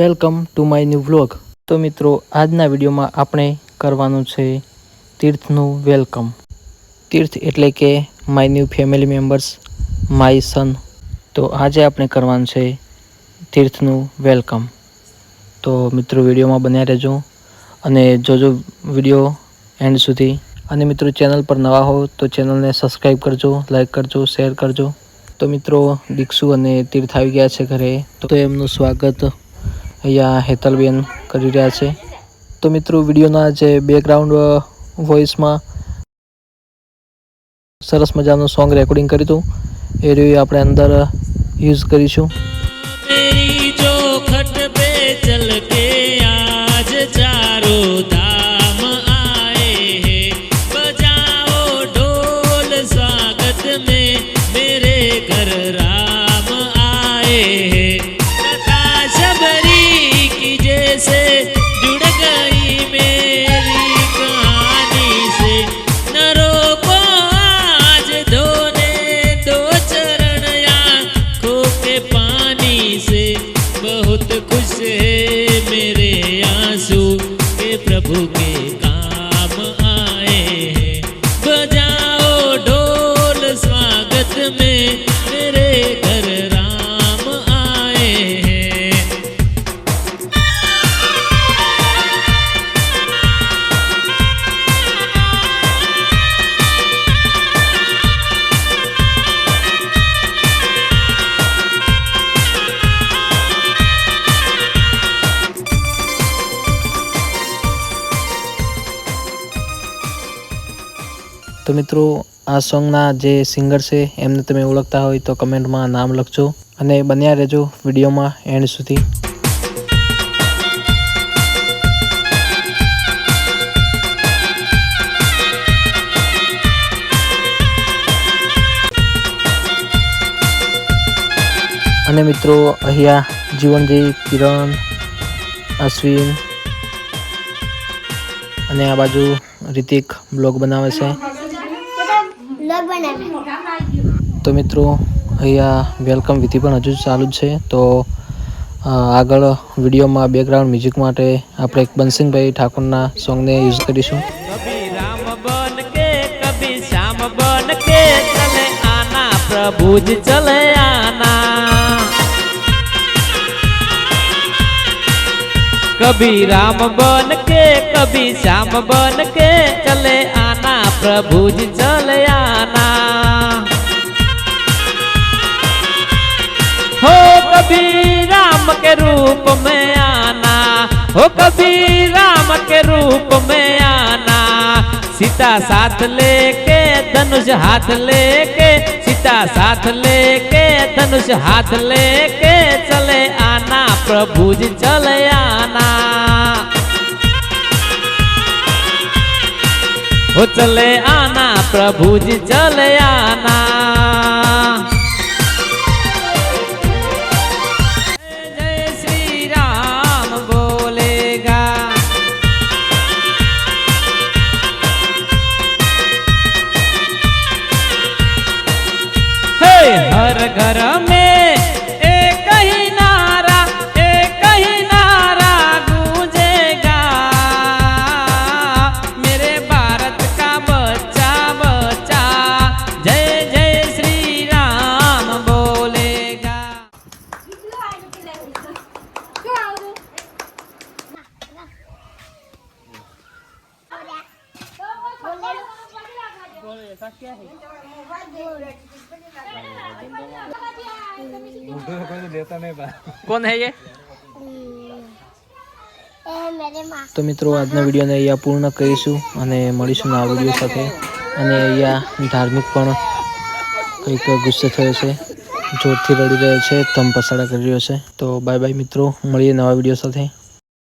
Welcome to my new vlog. તો મિત્રો આજના વિડીયોમાં આપણે કરવાનું છે તીર્થનું વેલકમ। તીર્થ એટલે કે my new family members, my son. તો આજે આપણે કરવાનું છે તીર્થનું વેલકમ। તો મિત્રો વિડીયોમાં બન્યા રહેજો અને જોજો વિડીયો એન્ડ સુધી। અને મિત્રો ચેનલ પર નવા હો તો ચેનલને સબસ્ક્રાઈબ કરજો, લાઈક કરજો, શેર કરજો। તો મિત્રો દીક્ષુ અને તીર્થ આવી ગયા છે ઘરે, તો એમનું સ્વાગત અહીંયા હેતલબેન કરી રહ્યા છે। તો મિત્રો વિડીયોના જે બેકગ્રાઉન્ડ વોઇસમાં સરસ મજાનું સોંગ રેકોર્ડિંગ કર્યું હતું એ રહ્યું આપણે અંદર યુઝ કરીશું। प्रभु के काम आए हैं, बजाओ ढोल स्वागत में मेरे घर राम आए हैं। તો મિત્રો આ સોંગના જે સિંગર છે એમને તમે ઓળખતા હોય તો કમેન્ટમાં નામ લખજો અને બન્યા રહેજો વિડીયોમાં એન્ડ સુધી। અને મિત્રો અહીંયા જીવનજી, કિરણ, અશ્વિન અને આ બાજુ રિતિક બ્લોગ બનાવે છે। તો મિત્રો અહીંયા વેલકમ વિધિ પણ હજુ ચાલુ જ છે। તો આગળ વિડીયોમાં બેકગ્રાઉન્ડ મ્યુઝિક માટે આપણે એક બંસીભાઈ ઠાકોરના સોંગને યુઝ કરીશું। कभी राम बन के कभी श्याम बन के चले आना, प्रभु जी चले आना। कभी राम बन के कभी श्याम बन के चले आना, प्रभु जी चले आना। हो कभी राम के रूप में आना, हो कभी राम के रूप में आना। सीता साथ लेके धनुष हाथ लेके, सीता साथ लेके धनुष हाथ लेके चले आना, प्रभु जी चले आना। हो चले आना, प्रभु जी चले आना। जय श्री राम बोलेगा, हे हर घर में एक ही नारा, एक ही नारा गूंजेगा, मेरे भारत का बच्चा बच्चा जय जय श्री राम बोलेगा। કોણ હે ये? તો મિત્રો આજના વિડીયોને અહીંયા પૂર્ણ કરીશું અને મળીશું નવા વિડીયો સાથે। અને અહીંયા ધાર્મિક પણ કંઈક ગુસ્સે થયો છે, જોરથી રડી રહ્યો છે, તમ પસાડા કરી રહ્યો છે। તો બાય બાય મિત્રો, મળીએ નવા વિડીયો સાથે।